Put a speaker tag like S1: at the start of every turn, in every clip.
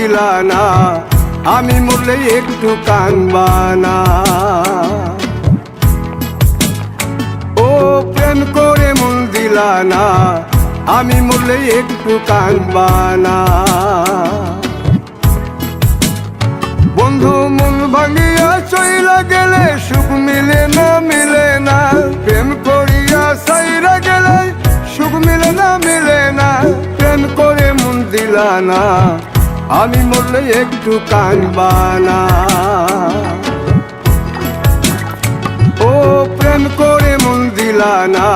S1: দিলা না, আমি মরলে একটু কানবা না। ও প্রেম করে মন দিলা না, আমি মরলে একটু কানবা না। বন্ধু মন ভাঙিয়া চইলা গেলে সুখ মিলে না, মিলে না। প্রেম করিয়া সাইরা গেলে সুখ মিলে না, মিলে না। প্রেম করে মন দিলা না, আমি মরলে একটু কানবা না। ও প্রেম করে মন দিলা না,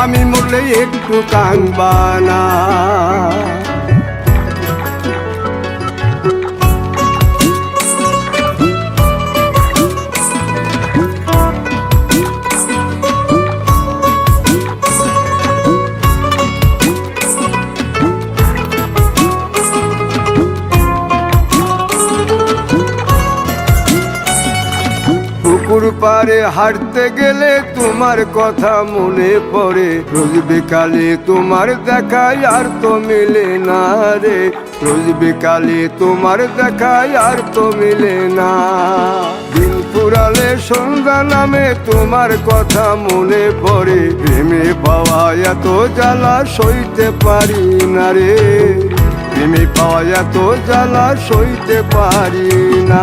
S1: আমি মরলে একটু কানবা না। পুকুর পাড়ে হাঁটতে গেলে তোমার কথা মনে পড়ে, রোজ বিকালে তোমার দেখায় আর তো মিলে না রে। রোজ বিকালে তোমার দেখায় আর তো মিলে না। দিন ফুরালে সন্ধ্যা নামে তোমার কথা মনে পড়ে, প্রেমে পাওয়া এত জ্বালা সইতে পারি না রে। প্রেমে পাওয়া এত জ্বালা সইতে পারি না।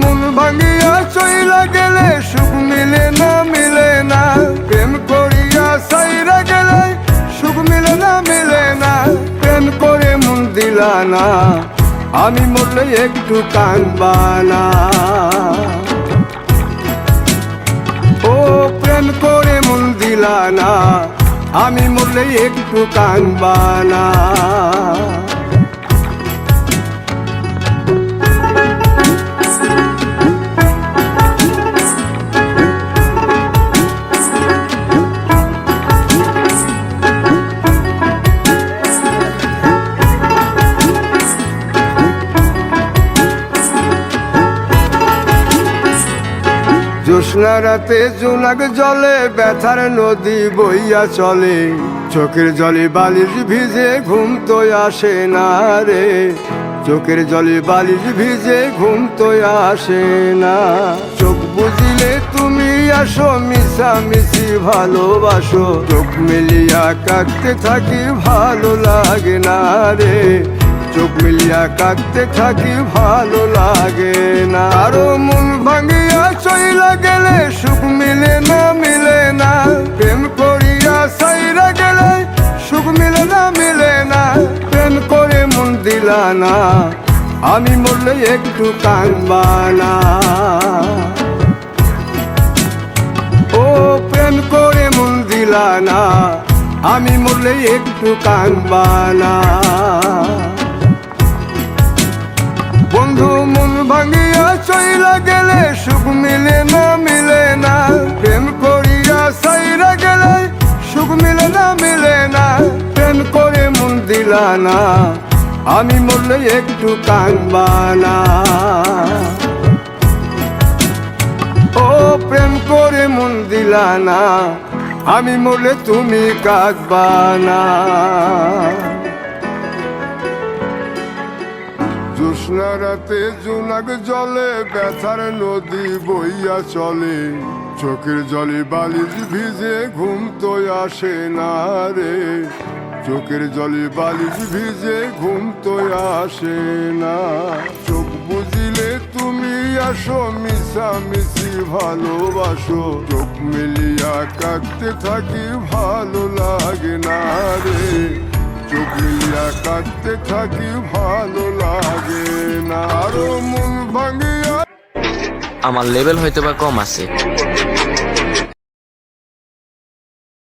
S1: মন ভাঙিয়া চইলা গেলে সুখ মিলে না, মিলে না। প্রেম করিয়া সাইরা গেলে সুখ মিলে না, মিলে না। প্রেম করে মন দিলা না, আমি মরলে একটু কানবা না। ও প্রেম করে মন দিলা না, আমি মরলে একটু কানবা না। জ্যোৎস্না রাতে জোনাক জলে ব্যথার নদী বইয়া চলে, চোখের জলে বালিশ ভিজে ঘুম তো আসে না রে। চোখের জলে বালিশ ভিজে ঘুম তো আসে না। চোখ বুঝিলে তুমি আসো, মিশামিশি ভালোবাসো। চোখ মিলিয়া কাঁদতে থাকি ভালো লাগে না রে। চোখ মিলিয়া কাঁদতে থাকি ভালো লাগে না। আরো মন ভাঙিয়া চইলা গেলে সুখ মিলে না, মিলে না। প্রেম করিয়া সাইরা গেলে সুখ মিলে না, মিলে না। প্রেম করে মন দিলা না, আমি মরলে একটু কানবা না। ও প্রেম করে মন দিলা না, আমি মরলে একটু কানবা না। বন্ধু মন ভাঙিয়া চইলা গেলে সুখ মিলে না, মিলে না। প্রেম করিয়া সাইরা গেলে সুখ মিলে না, মিলে না। প্রেম করে মন দিলা না, আমি মরলে একটু কানবা না। ও প্রেম করে মন দিলা না, আমি মরলে তুমি কাঁদবা না। জ্যোৎস্না রাতে জোনাক জলে ব্যথার নদী বইয়া চলে, চোখের জলে বালিশ ভিজে ঘুম তো আসে না রে। চোখের জলে বালিশ ভিজে ঘুম তো আসে না। চোখ বুঝিলে তুমি আসো, মিশামিশি ভালোবাসো। চোখ মিলিয়া কাঁদতে থাকি ভালো লাগে না রে। চোখ মিলিয়া কাঁদতে থাকি ভালো লাগে না। আরো মন ভাঙিয়া
S2: আমার লেভেল হয়তো বা কম আছে,